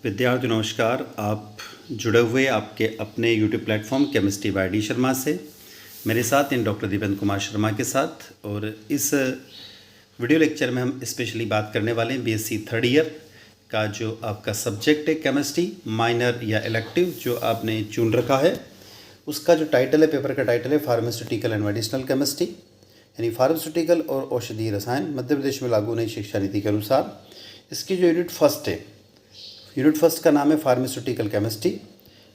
विद्यार्थी नमस्कार। आप जुड़े हुए आपके अपने YouTube platform chemistry bye D Sharma से मेरे साथ इन डॉक्टर दीपेंद्र कुमार शर्मा के साथ। और इस वीडियो लेक्चर में हम स्पेशली बात करने वाले हैं बीएससी थर्ड ईयर का जो आपका सब्जेक्ट है केमिस्ट्री माइनर या इलेक्टिव जो आपने चुन रखा है। उसका जो टाइटल है, पेपर का टाइटल है फार्मास्यूटिकल एंड मेडिसिनल केमिस्ट्री, यानी फार्मास्यूटिकल और औषधीय रसायन मध्य प्रदेश में लागू नई शिक्षा नीति के अनुसार। इसकी जो यूनिट फर्स्ट है, यूनिट फर्स्ट का नाम है फार्मास्यूटिकल केमिस्ट्री।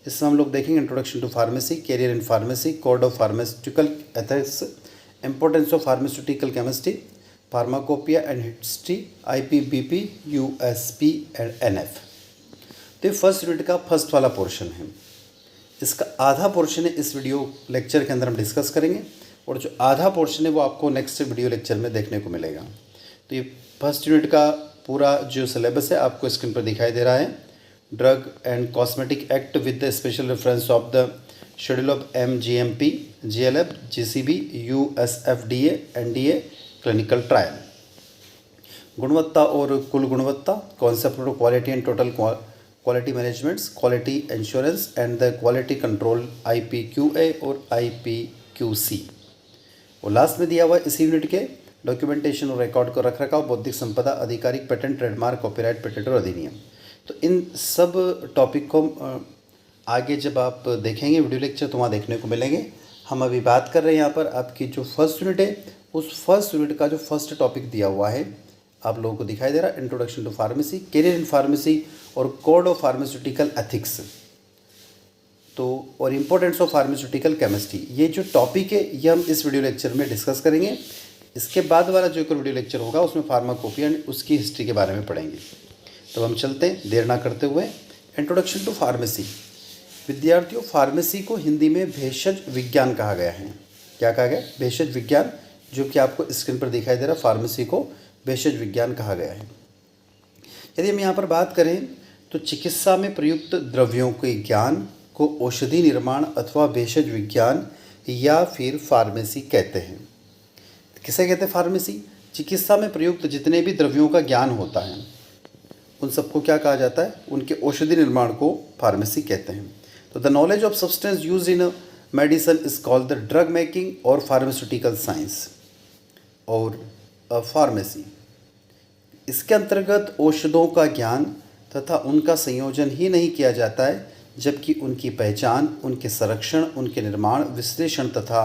इसमें हम लोग देखेंगे introduction to pharmacy, career in pharmacy, code of pharmaceutical ethics, importance of pharmaceutical chemistry, pharmacopoeia and history, IP BP, USP and NF. तो ये फर्स्ट यूनिट का फर्स्ट वाला पोर्शन है। इसका आधा पोर्शन है इस वीडियो लेक्चर के अंदर हम डिस्कस करेंगे, और जो आधा पोर्शन है वो आपको नेक्स्ट वीडियो लेक्चर में देखने को मिलेगा। तो ये फर्स्ट यूनिट का पूरा जो सिलेबस है आपको स्क्रीन पर दिखाई दे रहा है। Drug and cosmetic act with the special reference of the schedule of MGMP, GLF, GCB, USFDA, NDA, clinical trial. गुणवत्ता और कुल गुणवत्ता, concept of quality and total quality managements, quality insurance and the quality control, IPQA और IPQC. और last में दिया हुआ इसी यूनिट के डॉक्यूमेंटेशन और रिकॉर्ड को रख रखाव, बौद्धिक संपदा, आधिकारिक पेटेंट, ट्रेडमार्क, कॉपीराइट, पेटेंट और अधिनियम। तो इन सब टॉपिक को आगे जब आप देखेंगे वीडियो लेक्चर तो वहाँ देखने को मिलेंगे। हम अभी बात कर रहे हैं यहाँ पर आपकी जो फर्स्ट यूनिट है, उस फर्स्ट यूनिट का जो फर्स्ट टॉपिक दिया हुआ है आप लोगों को दिखाई दे रहा है, introduction to pharmacy, career in pharmacy और कोड ऑफ फार्मास्यूटिकल एथिक्स, तो और इम्पोर्टेंस ऑफ फार्मास्यूटिकल केमिस्ट्री। ये जो टॉपिक है ये हम इस वीडियो लेक्चर में डिस्कस करेंगे। इसके बाद वाला जो एक वीडियो लेक्चर होगा उसमें फार्माकोपिया एंड उसकी हिस्ट्री के बारे में पढ़ेंगे। तो हम चलते हैं देर ना करते हुए। Introduction to pharmacy. विद्यार्थियों, फार्मेसी को हिंदी में भेषज विज्ञान कहा गया है। क्या कहा गया? भेषज विज्ञान, जो कि आपको स्क्रीन पर दिखाई दे रहा है। फार्मेसी को भेषज विज्ञान कहा गया है। यदि हम यहाँ पर बात करें तो चिकित्सा में प्रयुक्त द्रव्यों के ज्ञान को औषधि निर्माण अथवा भेषज विज्ञान या फिर फार्मेसी कहते हैं। किसे कहते हैं? फार्मेसी। चिकित्सा में प्रयुक्त जितने भी द्रव्यों का ज्ञान होता है उन सबको क्या कहा जाता है? उनके औषधि निर्माण को फार्मेसी कहते हैं। तो the knowledge of substance use in medicine is called the drug making और फार्मास्यूटिकल साइंस और फार्मेसी। इसके अंतर्गत औषधों का ज्ञान तथा उनका संयोजन ही नहीं किया जाता है, जबकि उनकी पहचान, उनके संरक्षण, उनके निर्माण, विश्लेषण तथा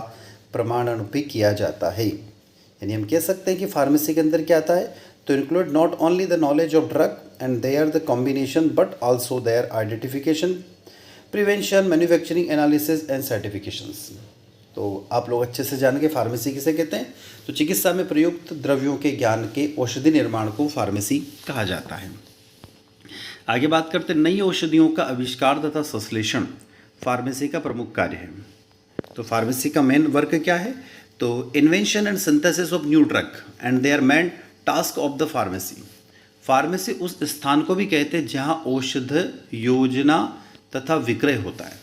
प्रमाणन भी किया जाता है। यानी हम कह सकते हैं कि फार्मेसी के अंदर क्या आता है? तो include not only the knowledge of drug and their the combination but also their identification, prevention, manufacturing, analysis and certifications. तो आप लोग अच्छे से जानेंगे फार्मेसी किसे कहते हैं। तो चिकित्सा में प्रयुक्त द्रव्यों के ज्ञान के औषधि निर्माण को फार्मेसी कहा जाता है। आगे बात करते हैं नई औषधियों का आविष्कार तथा संश्लेषण फार्मेसी का प्रमुख कार्य है। तो फार्मेसी का मेन वर्क क्या है? तो invention and synthesis of new drug and their main task of the pharmacy. Pharmacy उस स्थान को भी कहते हैं जहां औषध योजना तथा विक्रय होता है।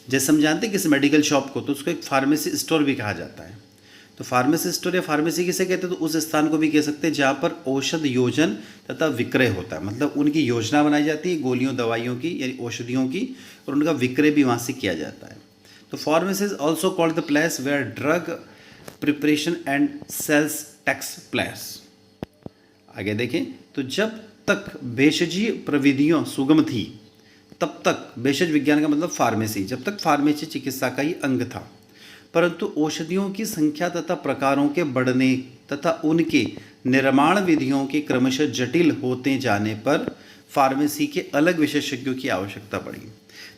जैसे हम जानते हैं किसी मेडिकल शॉप को, तो उसको एक फार्मेसी स्टोर भी कहा जाता है। तो फार्मेसी स्टोर या फार्मेसी किसे कहते हैं? तो उस स्थान को भी कह सकते हैं जहाँ पर औषध योजन तथा विक्रय होता है। मतलब उनकी योजना बनाई जाती है गोलियों, दवाइयों की यानी औषधियों की, और उनका विक्रय भी वहाँ से किया जाता है। तो pharmacy is also called the place where drug preparation and sales takes place. आगे देखें तो जब तक भेषजीय प्रविधियाँ सुगम थी तब तक भेषज विज्ञान का मतलब फार्मेसी, जब तक फार्मेसी चिकित्सा का ही अंग था। परंतु औषधियों की संख्या तथा प्रकारों के बढ़ने तथा उनके निर्माण विधियों के क्रमशः जटिल होते जाने पर फार्मेसी के अलग विशेषज्ञों की आवश्यकता पड़ी।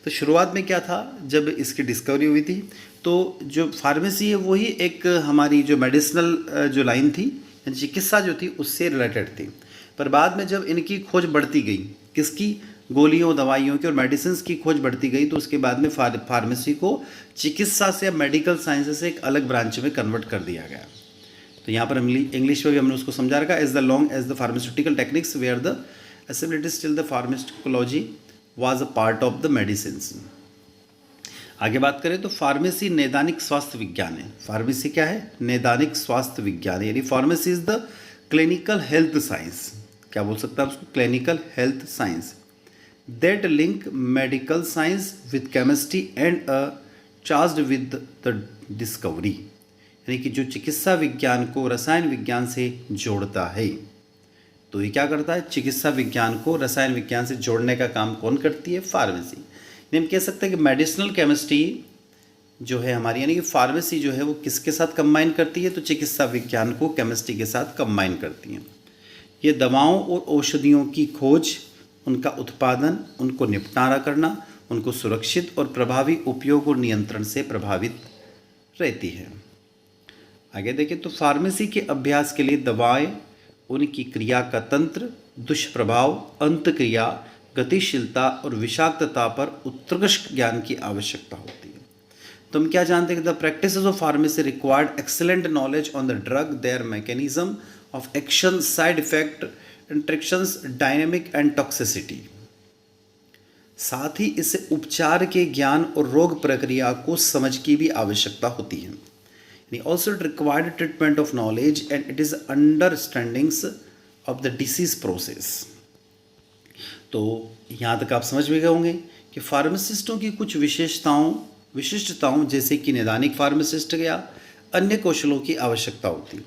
तो शुरुआत में क्या था, जब इसकी डिस्कवरी हुई थी तो जो फार्मेसी है वही एक हमारी जो मेडिसिनल जो लाइन थी, चिकित्सा जो थी उससे रिलेटेड थी। पर बाद में जब इनकी खोज बढ़ती गई, किसकी? गोलियों, दवाइयों की और मेडिसिन की खोज बढ़ती गई, तो उसके बाद में फार्मेसी को चिकित्सा से, मेडिकल साइंस से एक अलग ब्रांच में कन्वर्ट कर दिया गया। तो यहाँ पर इंग्लिश में भी हमने उसको समझा रखा, as the long as the pharmaceutical techniques where the accessibility still the pharmaceuticology was a part of the medicine. आगे बात करें तो फार्मेसी नैदानिक स्वास्थ्य विज्ञान है। फार्मेसी क्या है? नैदानिक स्वास्थ्य विज्ञान, यानी pharmacy is the clinical health science. क्या बोल सकते हैं उसको? Clinical health science. that link medical science with chemistry and are charged with the discovery, यानी कि जो चिकित्सा विज्ञान को रसायन विज्ञान से जोड़ता है। तो ये क्या करता है? चिकित्सा विज्ञान को रसायन विज्ञान से जोड़ने का काम कौन करती है? फार्मेसी। यानी हम कह सकते हैं कि मेडिसिनल केमिस्ट्री जो है हमारी, यानी कि फार्मेसी जो है वो किसके साथ कंबाइन करती है? तो चिकित्सा विज्ञान को केमिस्ट्री के साथ कंबाइन करती हैं। ये दवाओं और औषधियों की खोज, उनका उत्पादन, उनको निपटारा करना, उनको सुरक्षित और प्रभावी उपयोग और नियंत्रण से प्रभावित रहती है। आगे देखें तो फार्मेसी के अभ्यास के लिए दवाएं, उनकी क्रिया का तंत्र, दुष्प्रभाव, अंतक्रिया, गतिशीलता और विषाक्तता पर उत्कृष्ट ज्ञान की आवश्यकता होती है। तो हम क्या जानते हैं कि the practices of pharmacy required excellent knowledge on the drug, there mechanism of action, side effect, interactions, dynamic and toxicity. साथ ही इससे उपचार के ज्ञान और रोग प्रक्रिया को समझ की भी आवश्यकता होती है। Also it required treatment of knowledge and it is understandings of the disease process। तो यहाँ तक आप समझ में गए होंगे कि फार्मासिस्टों की कुछ विशिष्टताओं जैसे कि नैदानिक फार्मासिस्ट या अन्य कौशलों की आवश्यकता होती है।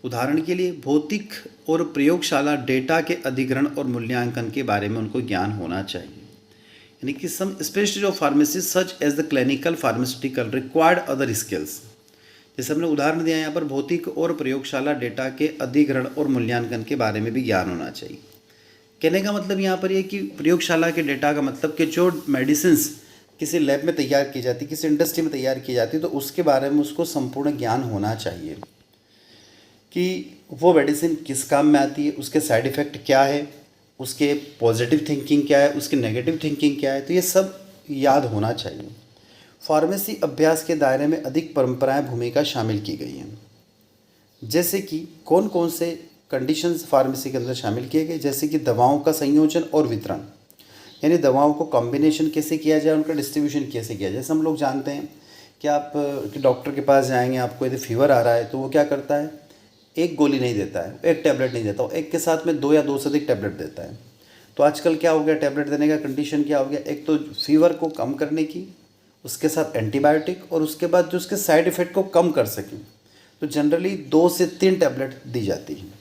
उदाहरण के लिए भौतिक और प्रयोगशाला डेटा के अधिग्रहण और मूल्यांकन के बारे में उनको ज्ञान होना चाहिए। यानी कि some specialist of pharmacist such as the clinical pharmaceutical required other skills. जैसे हमने उदाहरण दिया यहाँ पर भौतिक और प्रयोगशाला डेटा के अधिग्रहण और मूल्यांकन के बारे में भी ज्ञान होना चाहिए। कहने का मतलब यहाँ पर ये कि प्रयोगशाला के डेटा का मतलब कि जो मेडिसिन्स किसी लैब में तैयार की जाती, किसी इंडस्ट्री में तैयार की जाती, तो उसके बारे में उसको संपूर्ण ज्ञान होना चाहिए कि वो मेडिसिन किस काम में आती है, उसके साइड इफ़ेक्ट क्या है, उसके पॉजिटिव थिंकिंग क्या है, उसकी नेगेटिव थिंकिंग क्या है। तो ये सब याद होना चाहिए। फार्मेसी अभ्यास के दायरे में अधिक परंपराएं भूमिका शामिल की गई हैं। जैसे कि कौन कौन से कंडीशंस फार्मेसी के अंदर शामिल किए गए? जैसे कि दवाओं का संयोजन और वितरण, यानी दवाओं को कॉम्बिनेशन कैसे किया जाए, उनका डिस्ट्रीब्यूशन कैसे किया जाए। जैसे हम लोग जानते हैं कि आप डॉक्टर के पास जाएंगे, आपको यदि फीवर आ रहा है तो वो क्या करता है? एक गोली नहीं देता है, एक टैबलेट नहीं देता, एक के साथ में 2 या 2 से अधिक टैबलेट देता है। तो आजकल क्या हो गया, टैबलेट देने का कंडीशन क्या हो गया? एक तो फीवर को कम करने की, उसके साथ एंटीबायोटिक, और उसके बाद जो उसके साइड इफ़ेक्ट को कम कर सकें तो जनरली 2 से 3 टैबलेट दी जाती हैं।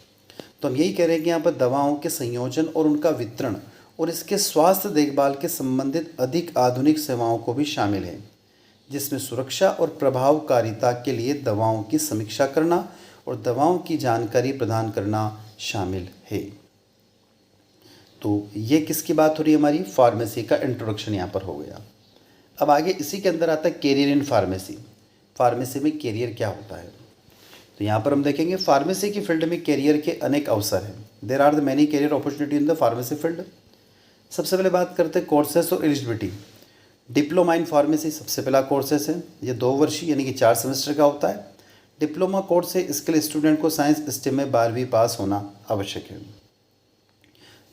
तो हम यही कह रहे हैं कि यहाँ पर दवाओं के संयोजन और उनका वितरण और इसके स्वास्थ्य देखभाल के संबंधित अधिक आधुनिक सेवाओं को भी शामिल है, जिसमें सुरक्षा और प्रभावकारिता के लिए दवाओं की समीक्षा करना और दवाओं की जानकारी प्रदान करना शामिल है। तो ये किसकी बात हो रही है? हमारी फार्मेसी का इंट्रोडक्शन यहाँ पर हो गया। अब आगे इसी के अंदर आता है कैरियर इन फार्मेसी। फार्मेसी में कैरियर क्या होता है? तो यहाँ पर हम देखेंगे फार्मेसी की फील्ड में कैरियर के अनेक अवसर हैं। There are the many career opportunity in the pharmacy field. सबसे पहले बात करते हैं कोर्सेस और एलिजिबिलिटी। डिप्लोमा इन फार्मेसी सबसे पहला कोर्सेस है। ये 2 वर्षीय यानी कि 4 सेमेस्टर का होता है। डिप्लोमा कोर्स है, इसके लिए स्टूडेंट को साइंस स्ट्रीम में 12वीं पास होना आवश्यक है।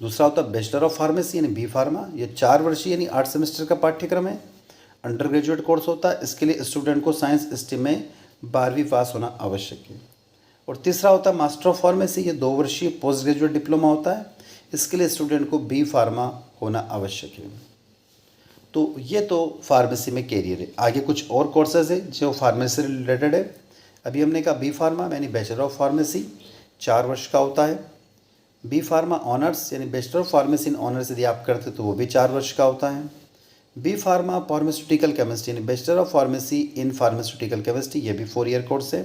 दूसरा होता है बैचलर ऑफ फार्मेसी यानी बी फार्मा। ये 4 वर्षीय यानी 8 सेमेस्टर का पाठ्यक्रम है, अंडर ग्रेजुएट कोर्स होता है। इसके लिए स्टूडेंट को साइंस स्ट्रीम में 12वीं पास होना आवश्यक है। और तीसरा होता है मास्टर ऑफ फार्मेसी। ये 2 वर्षीय पोस्ट ग्रेजुएट डिप्लोमा होता है। इसके लिए स्टूडेंट को बी फार्मा होना आवश्यक है। तो ये तो फार्मेसी में कैरियर है। आगे कुछ और कोर्सेज है जो फार्मेसी से रिलेटेड है। अभी हमने कहा बी फार्मा यानी बैचलर ऑफ फार्मेसी 4 वर्ष का होता है। बी फार्मा ऑनर्स यानी bachelor of pharmacy in honours यदि आप करते तो वो भी 4 वर्ष का होता है। बी फार्मा फार्मास्यूटिकल केमिस्ट्री यानी bachelor of pharmacy in pharmaceutical chemistry, ये भी 4 ईयर कोर्स है।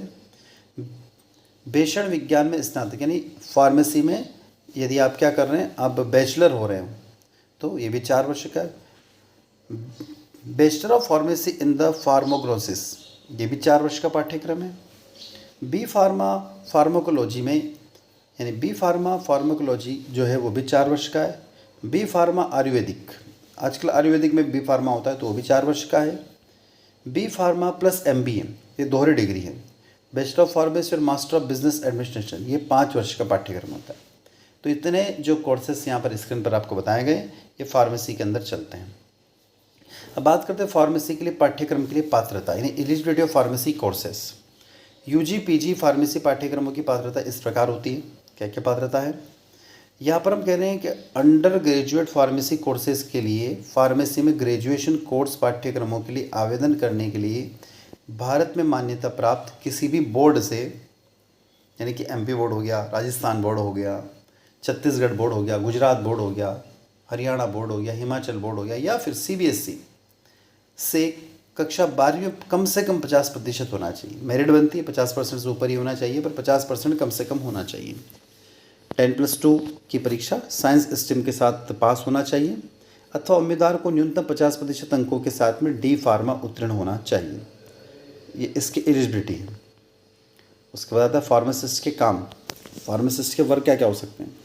भेषण विज्ञान में स्नातक यानी फार्मेसी में यदि आप क्या कर रहे हैं, आप बैचलर हो रहे हो तो ये भी 4 वर्ष का है। Bachelor of pharmacy in the pharmacologies, ये भी 4 वर्ष का पाठ्यक्रम है। बी फार्मा फार्माकोलॉजी में यानी बी फार्मा फार्माकोलॉजी जो है वो भी 4 वर्ष का है। बी फार्मा आयुर्वेदिक, आजकल आयुर्वेदिक में बी फार्मा होता है तो वो भी 4 वर्ष का है। बी फार्मा प्लस MBA, ये दोहरी डिग्री है। बैचलर ऑफ फार्मेसी और मास्टर ऑफ बिजनेस एडमिनिस्ट्रेशन, ये 5 वर्ष का पाठ्यक्रम होता है। तो इतने जो कोर्सेस यहाँ पर स्क्रीन पर आपको बताए गए ये फार्मेसी के अंदर चलते हैं। अब बात करते हैं फार्मेसी के लिए पाठ्यक्रम के लिए पात्रता यानी eligibility of pharmacy courses. UG PG pharmacy पाठ्यक्रमों की पात्रता इस प्रकार होती है। क्या क्या पात्रता है? यहाँ पर हम कह रहे हैं कि अंडर ग्रेजुएट फार्मेसी कोर्सेज़ के लिए फार्मेसी में ग्रेजुएशन कोर्स पाठ्यक्रमों के लिए आवेदन करने के लिए भारत में मान्यता प्राप्त किसी भी बोर्ड से, यानी कि एमपी बोर्ड हो गया, राजस्थान बोर्ड हो गया, छत्तीसगढ़ बोर्ड हो गया, गुजरात बोर्ड हो गया, हरियाणा बोर्ड हो गया, हिमाचल बोर्ड हो गया, या फिर सीबीएसई से कक्षा 12वीं में कम से कम 50% होना चाहिए। मेरिट बनती है 50% से ऊपर ही होना चाहिए, पर 50% कम से कम होना चाहिए। 10+2 की परीक्षा साइंस स्ट्रीम के साथ पास होना चाहिए, अथवा उम्मीदवार को न्यूनतम 50% अंकों के साथ में डी फार्मा उत्तीर्ण होना चाहिए। ये इसकी एलिजिबिलिटी है। उसके बाद आता है फार्मासिस्ट के काम। फार्मासिस्ट के वर्क क्या क्या हो सकते हैं।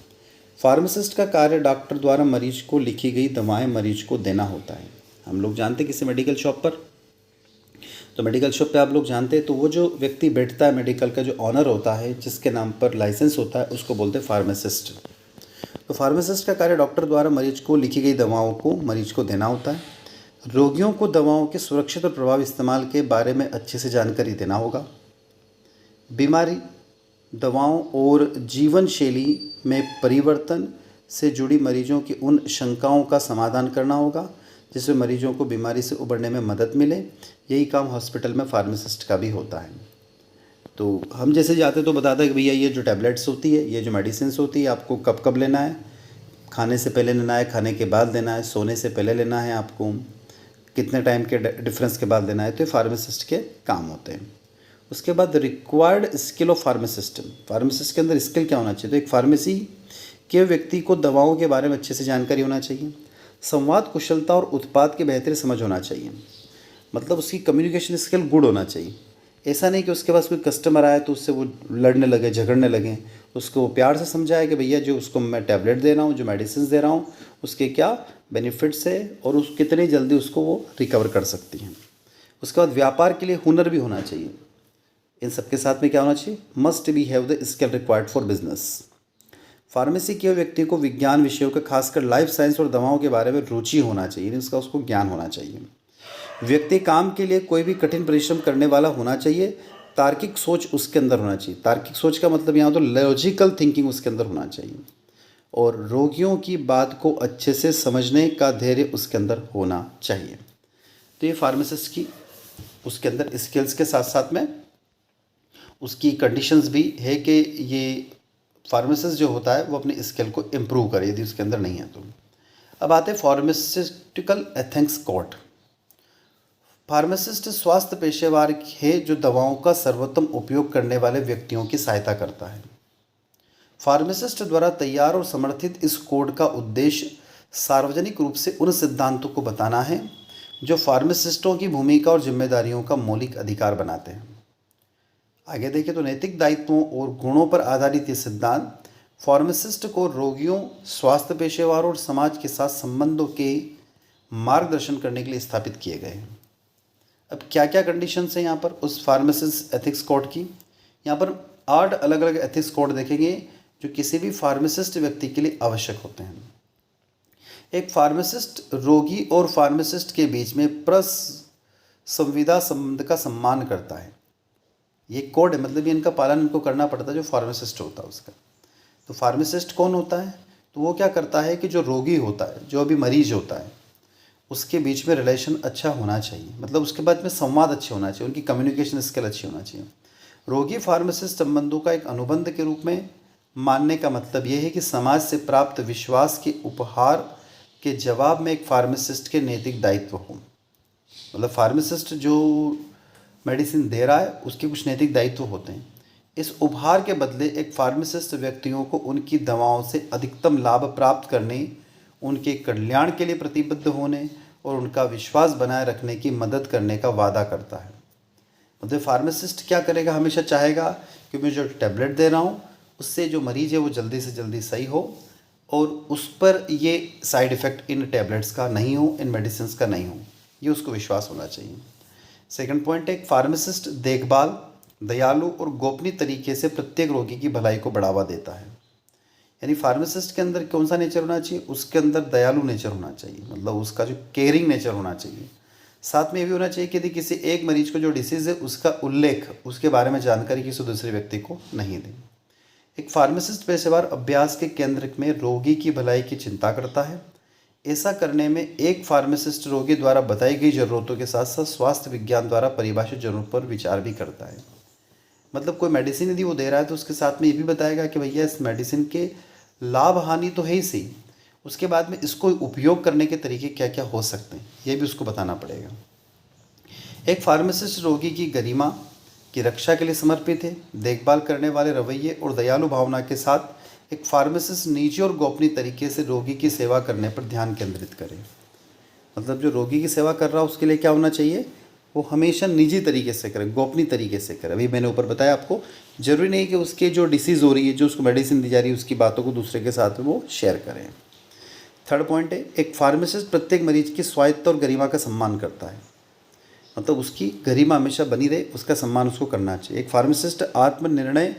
फार्मासिस्ट का कार्य डॉक्टर द्वारा मरीज को लिखी गई दवाएं मरीज को देना होता है। हम लोग जानते हैं किसी मेडिकल शॉप पर, तो मेडिकल शॉप पे आप लोग जानते हैं, तो वो जो व्यक्ति बैठता है, मेडिकल का जो ऑनर होता है, जिसके नाम पर लाइसेंस होता है, उसको बोलते हैं फार्मासिस्ट। तो फार्मासिस्ट का कार्य डॉक्टर द्वारा मरीज को लिखी गई दवाओं को मरीज को देना होता है। रोगियों को दवाओं के सुरक्षित और प्रभावी इस्तेमाल के बारे में अच्छे से जानकारी देना होगा। बीमारी, दवाओं और जीवन शैली में परिवर्तन से जुड़ी मरीजों की उन शंकाओं का समाधान करना होगा जिससे मरीजों को बीमारी से उबरने में मदद मिले। यही काम हॉस्पिटल में फार्मासिस्ट का भी होता है। तो हम जैसे जाते तो बताते हैं कि भैया ये जो टैबलेट्स होती है, ये जो मेडिसिन होती है, आपको कब कब लेना है, खाने से पहले लेना है, खाने के बाद लेना है, सोने से पहले लेना है, आपको कितने टाइम के डिफरेंस के बाद लेना है। तो ये फार्मासिस्ट के काम होते हैं। उसके बाद required skill of pharmacist. Pharmacist के अंदर स्किल क्या होना चाहिए, तो एक फार्मेसी के व्यक्ति को दवाओं के बारे में अच्छे से जानकारी होना चाहिए, संवाद कुशलता और उत्पाद की बेहतर समझ होना चाहिए। मतलब उसकी कम्युनिकेशन स्किल गुड होना चाहिए। ऐसा नहीं कि उसके पास कोई कस्टमर आए तो उससे वो लड़ने लगे, झगड़ने लगे। उसको वो प्यार से समझाए कि भैया जो उसको मैं टैबलेट दे रहा हूँ, जो मेडिसिन दे रहा हूँ, उसके क्या बेनिफिट्स है और उस कितनी जल्दी उसको वो रिकवर कर सकती हैं। उसके बाद व्यापार के लिए हुनर भी होना चाहिए। इन सबके साथ में क्या होना चाहिए, must be have the skill required for business. Pharmacy के व्यक्ति को विज्ञान विषयों का, खासकर लाइफ साइंस और दवाओं के बारे में रुचि होना चाहिए, उसका उसको ज्ञान होना चाहिए। व्यक्ति काम के लिए कोई भी कठिन परिश्रम करने वाला होना चाहिए। तार्किक सोच उसके अंदर होना चाहिए। तार्किक सोच का मतलब यहाँ तो लॉजिकल थिंकिंग उसके अंदर होना चाहिए, और रोगियों की बात को अच्छे से समझने का धैर्य उसके अंदर होना चाहिए। तो ये फार्मासिस्ट की उसके अंदर स्किल्स के साथ साथ में उसकी कंडीशंस भी है कि ये फार्मासिस्ट जो होता है वो अपनी स्किल को इम्प्रूव करे यदि उसके अंदर नहीं है तो। अब आते हैं फार्मास्यूटिकल एथिक्स कोड। फार्मासिस्ट स्वास्थ्य पेशेवर है जो दवाओं का सर्वोत्तम उपयोग करने वाले व्यक्तियों की सहायता करता है। फार्मासिस्ट द्वारा तैयार और समर्थित इस कोड का उद्देश्य सार्वजनिक रूप से उन सिद्धांतों को बताना है जो फार्मासिस्टों की भूमिका और जिम्मेदारियों का मौलिक अधिकार बनाते हैं। आगे देखिए तो नैतिक दायित्वों और गुणों पर आधारित ये सिद्धांत फार्मासिस्ट को रोगियों, स्वास्थ्य पेशेवरों और समाज के साथ संबंधों के मार्गदर्शन करने के लिए स्थापित किए गए हैं। अब क्या क्या कंडीशंस हैं यहाँ पर उस फार्मासिस्ट एथिक्स कोड की। यहाँ पर 8 अलग अलग एथिक्स कोड देखेंगे जो किसी भी फार्मासिस्ट व्यक्ति के लिए आवश्यक होते हैं। एक फार्मासिस्ट रोगी और फार्मासिस्ट के बीच में संविदा संबंध का सम्मान करता है। ये कोड है, मतलब ये इनका पालन इनको करना पड़ता है जो फार्मासिस्ट होता है उसका। तो फार्मासिस्ट कौन होता है, तो वो क्या करता है कि जो रोगी होता है, जो अभी मरीज होता है, उसके बीच में रिलेशन अच्छा होना चाहिए, मतलब उसके बाद में संवाद अच्छे होना चाहिए, उनकी कम्युनिकेशन स्किल अच्छी होना चाहिए। रोगी फार्मासिस्ट संबंधों का एक अनुबंध के रूप में मानने का मतलब ये है कि समाज से प्राप्त विश्वास के उपहार के जवाब में एक फार्मासिस्ट के नैतिक दायित्व हो। मतलब फार्मासिस्ट जो मेडिसिन दे रहा है उसके कुछ नैतिक दायित्व होते हैं। इस उपहार के बदले एक फार्मासिस्ट व्यक्तियों को उनकी दवाओं से अधिकतम लाभ प्राप्त करने, उनके कल्याण के लिए प्रतिबद्ध होने और उनका विश्वास बनाए रखने की मदद करने का वादा करता है। मतलब फार्मासिस्ट क्या करेगा, हमेशा चाहेगा कि मैं जो टैबलेट दे रहा हूँ उससे जो मरीज़ है वो जल्दी से जल्दी सही हो और उस पर ये साइड इफ़ेक्ट इन टैबलेट्स का नहीं हो, इन मेडिसिन का नहीं हो, ये उसको विश्वास होना चाहिए। सेकंड पॉइंट है, एक फार्मासिस्ट देखभाल, दयालु और गोपनीय तरीके से प्रत्येक रोगी की भलाई को बढ़ावा देता है। यानी फार्मासिस्ट के अंदर कौन सा नेचर होना चाहिए, उसके अंदर दयालु नेचर होना चाहिए, मतलब उसका जो केयरिंग नेचर होना चाहिए। साथ में ये भी होना चाहिए कि यदि किसी एक मरीज को जो डिसीज़ है उसका उल्लेख, उसके बारे में जानकारी किसी दूसरे व्यक्ति को नहीं दें। एक फार्मासिस्ट पेशेवर अभ्यास के केंद्र में रोगी की भलाई की चिंता करता है। ऐसा करने में एक फार्मासिस्ट रोगी द्वारा बताई गई ज़रूरतों के साथ साथ स्वास्थ्य विज्ञान द्वारा परिभाषित ज़रूरत पर विचार भी करता है। मतलब कोई मेडिसिन यदि वो दे रहा है तो उसके साथ में ये भी बताएगा कि भैया इस मेडिसिन के लाभ हानि तो है ही सही, उसके बाद में इसको उपयोग करने के तरीके क्या क्या हो सकते हैं ये भी उसको बताना पड़ेगा। एक फार्मासिस्ट रोगी की गरिमा की रक्षा के लिए समर्पित है। देखभाल करने वाले रवैये और दयालु भावना के साथ एक फार्मासिस्ट निजी और गोपनीय तरीके से रोगी की सेवा करने पर ध्यान केंद्रित करे। मतलब जो रोगी की सेवा कर रहा है उसके लिए क्या होना चाहिए, वो हमेशा निजी तरीके से करे, गोपनीय तरीके से करे। अभी मैंने ऊपर बताया आपको, जरूरी नहीं कि उसके जो डिसीज़ हो रही है, जो उसको मेडिसिन दी जा रही है, उसकी बातों को दूसरे के साथ में वो शेयर करें। थर्ड पॉइंट है, एक फार्मासिस्ट प्रत्येक मरीज की स्वायत्तता और गरिमा का सम्मान करता है। मतलब उसकी गरिमा हमेशा बनी रहे, उसका सम्मान उसको करना चाहिए। एक फार्मासिस्ट आत्मनिर्णय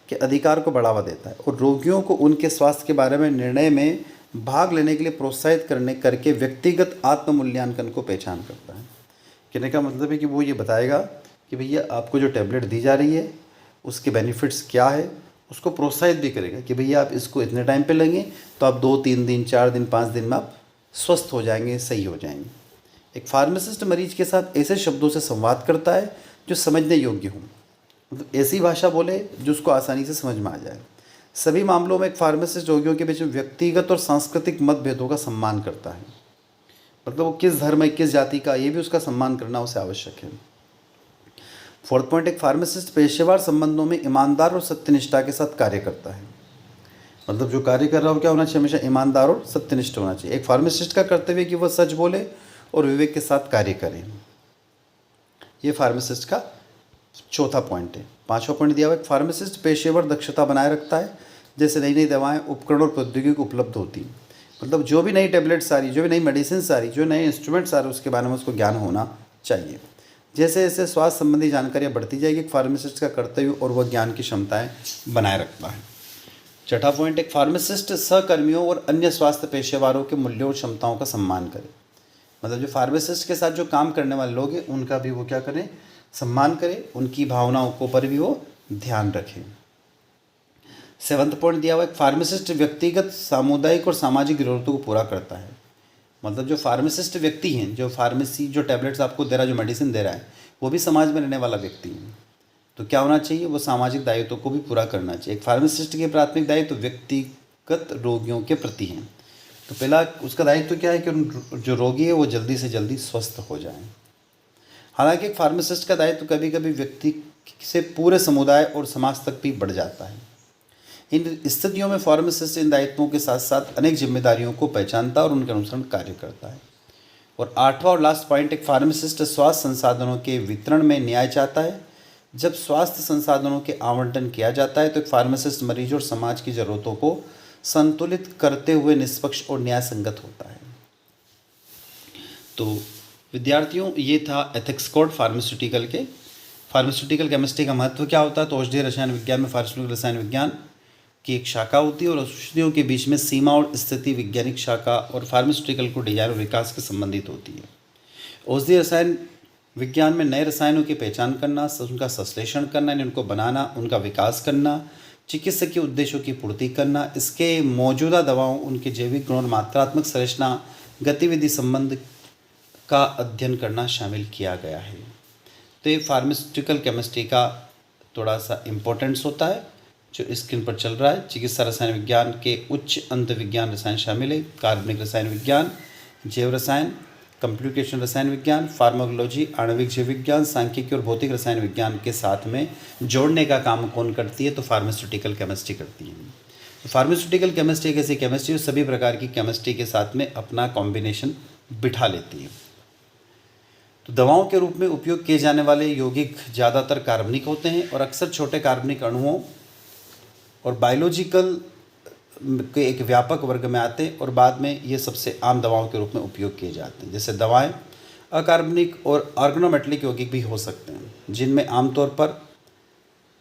के अधिकार को बढ़ावा देता है और रोगियों को उनके स्वास्थ्य के बारे में निर्णय में भाग लेने के लिए प्रोत्साहित करके व्यक्तिगत आत्ममूल्यांकन को पहचान करता है। कहने का मतलब है कि वो ये बताएगा कि भैया आपको जो टैबलेट दी जा रही है उसके बेनिफिट्स क्या है, उसको प्रोत्साहित भी करेगा कि भैया आप इसको इतने टाइम पे लेंगे तो आप 2-3 दिन, 4 दिन, 5 दिन में आप स्वस्थ हो जाएंगे, सही हो जाएंगे। एक फार्मासिस्ट मरीज के साथ ऐसे शब्दों से संवाद करता है जो समझने योग्य हों। मतलब ऐसी भाषा बोले जो उसको आसानी से समझ में आ जाए। सभी मामलों में एक फार्मासिस्ट रोगियों के बीच में व्यक्तिगत और सांस्कृतिक मतभेदों का सम्मान करता है। मतलब वो किस धर्म है, किस जाति का, ये भी उसका सम्मान करना उसे आवश्यक है। फोर्थ पॉइंट, एक फार्मासिस्ट पेशेवर संबंधों में ईमानदार और सत्यनिष्ठा के साथ कार्य करता है। मतलब जो कार्य कर रहा हो क्या होना चाहिए, हमेशा ईमानदार और सत्यनिष्ठ होना चाहिए। एक फार्मासिस्ट का कर्तव्य है कि वह सच बोले और विवेक के साथ कार्य करें। ये फार्मासिस्ट का चौथा पॉइंट है। पांचवा पॉइंट दिया हुआ, एक फार्मासिस्ट पेशेवर दक्षता बनाए रखता है, जैसे नई नई दवाएं, उपकरण और प्रौद्योगिकी उपलब्ध होती। मतलब जो भी नई टैबलेट्स आ रही, जो भी नई मेडिसिन आ रही, जो नए इंस्ट्रूमेंट्स आ रहे, उसके बारे में उसको ज्ञान होना चाहिए। जैसे जैसे स्वास्थ्य संबंधी जानकारियाँ बढ़ती जाएगी, एक फार्मासिस्ट का कर्तव्य और वह ज्ञान की क्षमताएँ बनाए रखता है। छठा पॉइंट, एक फार्मासिस्ट सहकर्मियों और अन्य स्वास्थ्य पेशेवरों के मूल्यों और क्षमताओं का सम्मान करे। मतलब जो फार्मासिस्ट के साथ जो काम करने वाले लोग हैं उनका भी वो क्या करें, सम्मान करें, उनकी भावनाओं को पर भी वो ध्यान रखें। सेवंथ पॉइंट दिया हुआ, एक फार्मासिस्ट व्यक्तिगत, सामुदायिक और सामाजिक जरूरतों को पूरा करता है। मतलब जो फार्मासिस्ट व्यक्ति हैं, जो फार्मेसी जो टैबलेट्स आपको दे रहा है, जो मेडिसिन दे रहा है, वो भी समाज में रहने वाला व्यक्ति है। तो क्या होना चाहिए, वो सामाजिक दायित्वों को भी पूरा करना चाहिए। एक फार्मासिस्ट के प्राथमिक दायित्व व्यक्तिगत रोगियों के प्रति हैं। तो पहला उसका दायित्व क्या है कि जो रोगी है वो जल्दी से जल्दी स्वस्थ हो जाए। हालांकि एक फार्मासिस्ट का दायित्व कभी कभी व्यक्ति से पूरे समुदाय और समाज तक भी बढ़ जाता है। इन स्थितियों में फार्मासिस्ट इन दायित्वों के साथ साथ अनेक जिम्मेदारियों को पहचानता और उनके अनुसार कार्य करता है। और आठवां और लास्ट पॉइंट, एक फार्मासिस्ट स्वास्थ्य संसाधनों के वितरण में न्याय चाहता है। जब स्वास्थ्य संसाधनों के आवंटन किया जाता है तो एक फार्मासिस्ट मरीज और समाज की ज़रूरतों को संतुलित करते हुए निष्पक्ष और न्याय संगत होता है। तो विद्यार्थियों, ये था एथिक्स कोड फार्मास्यूटिकल के। फार्मास्यूटिकल केमिस्ट्री का महत्व क्या होता है, तो औषधीय रसायन विज्ञान में फार्मास्यूटिकल रसायन विज्ञान की एक शाखा होती है और औषधियों के बीच में सीमा और स्थिति वैज्ञानिक शाखा और फार्मास्यूटिकल को डिजाइन और विकास से संबंधित होती है। औषधीय रसायन विज्ञान में नए रसायनों की पहचान करना, उनका संश्लेषण करना, उनको बनाना, उनका विकास करना, चिकित्सकीय उद्देश्यों की पूर्ति करना, इसके मौजूदा दवाओं, उनके जैविक गुण और मात्रात्मक संरचना, गतिविधि संबंध का अध्ययन करना शामिल किया गया है। तो ये फार्मास्यूटिकल केमिस्ट्री का थोड़ा सा इम्पोर्टेंस होता है जो स्क्रीन पर चल रहा है। चिकित्सा रसायन विज्ञान के उच्च अंत विज्ञान रसायन शामिल है, कार्बनिक रसायन विज्ञान, जैव रसायन, कंप्यूटेशन रसायन विज्ञान, फार्माकोलॉजी, आणविक जीव विज्ञान, सांख्यिकी और भौतिक रसायन विज्ञान के साथ में जोड़ने का काम कौन करती है, तो फार्मास्यूटिकल केमिस्ट्री करती है। तो फार्मास्यूटिकल केमिस्ट्री एक ऐसी केमिस्ट्री सभी प्रकार की केमिस्ट्री के साथ में अपना कॉम्बिनेशन बिठा लेती है। तो दवाओं के रूप में उपयोग किए जाने वाले यौगिक ज़्यादातर कार्बनिक होते हैं और अक्सर छोटे कार्बनिक अणुओं और बायोलॉजिकल के एक व्यापक वर्ग में आते हैं और बाद में ये सबसे आम दवाओं के रूप में उपयोग किए जाते हैं। जैसे दवाएं अकार्बनिक और ऑर्गेनोमेटेलिक यौगिक भी हो सकते हैं, जिनमें आमतौर पर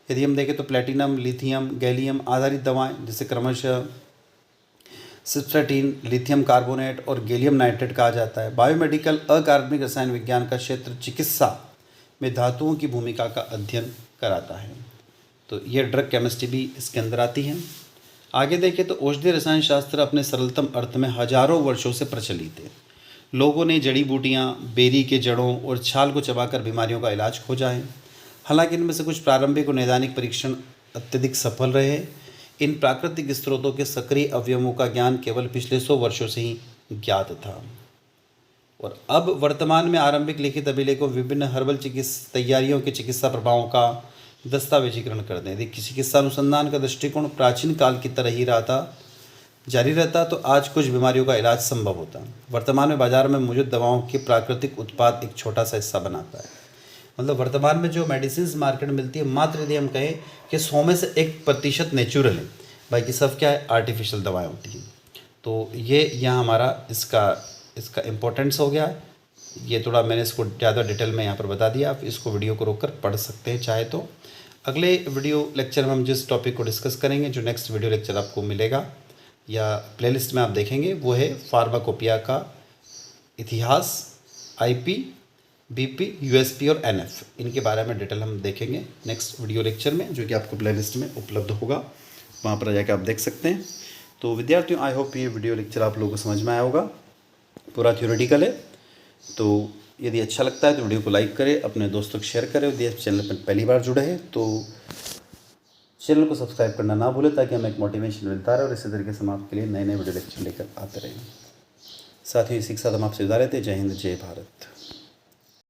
यदि हम देखें तो प्लेटिनम, लिथियम, गैलियम आधारित दवाएं जैसे क्रमशः सिस्प्रेटिन, लिथियम कार्बोनेट और गैलियम नाइट्रेट कहा जाता है। बायोमेडिकल अकार्बनिक रसायन विज्ञान का क्षेत्र चिकित्सा में धातुओं की भूमिका का अध्ययन कराता है। तो ये ड्रग केमिस्ट्री भी इसके अंदर आती है। आगे देखें तो औषधि रसायन शास्त्र अपने सरलतम अर्थ में हजारों वर्षों से प्रचलित है। लोगों ने जड़ी बूटियाँ, बेरी के जड़ों और छाल को चबाकर बीमारियों का इलाज खोजा है। हालांकि इनमें से कुछ प्रारंभिक और नैदानिक परीक्षण अत्यधिक सफल रहे हैं। इन प्राकृतिक स्रोतों के सक्रिय अवयवों का ज्ञान केवल पिछले 100 वर्षों से ही ज्ञात था। और अब वर्तमान में आरंभिक लिखित अभिलेखों विभिन्न हर्बल तैयारियों के चिकित्सा प्रभावों का दस्तावेजीकरण कर दें। चिकित्सा अनुसंधान का दृष्टिकोण प्राचीन काल की तरह ही जारी रहता तो आज कुछ बीमारियों का इलाज संभव होता। वर्तमान में बाजार में मौजूद दवाओं के प्राकृतिक उत्पाद एक छोटा सा हिस्सा बनाता है। मतलब वर्तमान में जो मेडिसिन मार्केट में मिलती है, मात्र यदि हम कहें कि 100 में से 1% नेचुरल है, बाकी सब क्या है, आर्टिफिशियल दवाएं होती हैं। तो ये यहाँ हमारा इसका इम्पोर्टेंस हो गया है। ये थोड़ा मैंने इसको ज़्यादा डिटेल में यहाँ पर बता दिया। आप इसको वीडियो को रोककर पढ़ सकते हैं चाहे तो। अगले वीडियो लेक्चर में हम जिस टॉपिक को डिस्कस करेंगे, जो नेक्स्ट वीडियो लेक्चर आपको मिलेगा या प्लेलिस्ट में आप देखेंगे, वो है फार्माकोपिया का इतिहास, IP, BP, USP और NF। इनके बारे में डिटेल हम देखेंगे नेक्स्ट वीडियो लेक्चर में, जो कि आपको प्लेलिस्ट में उपलब्ध होगा, वहाँ पर जाकर आप देख सकते हैं। तो विद्यार्थियों, आई होप ये वीडियो लेक्चर आप लोगों को समझ में आया होगा। पूरा थ्योरेटिकल है, तो यदि अच्छा लगता है तो वीडियो को लाइक करें, अपने दोस्तों को शेयर करें। यदि आप चैनल पर पहली बार जुड़े हैं तो चैनल को सब्सक्राइब करना ना भूलें, ताकि हमें एक मोटिवेशन मिलता रहे और इसी तरीके से हम आपके लिए नए नए वीडियो लेक्चर लेकर आते रहें। साथ ही इसी के साथ हम आपसे विदा लेते हैं। जय हिंद, जय भारत।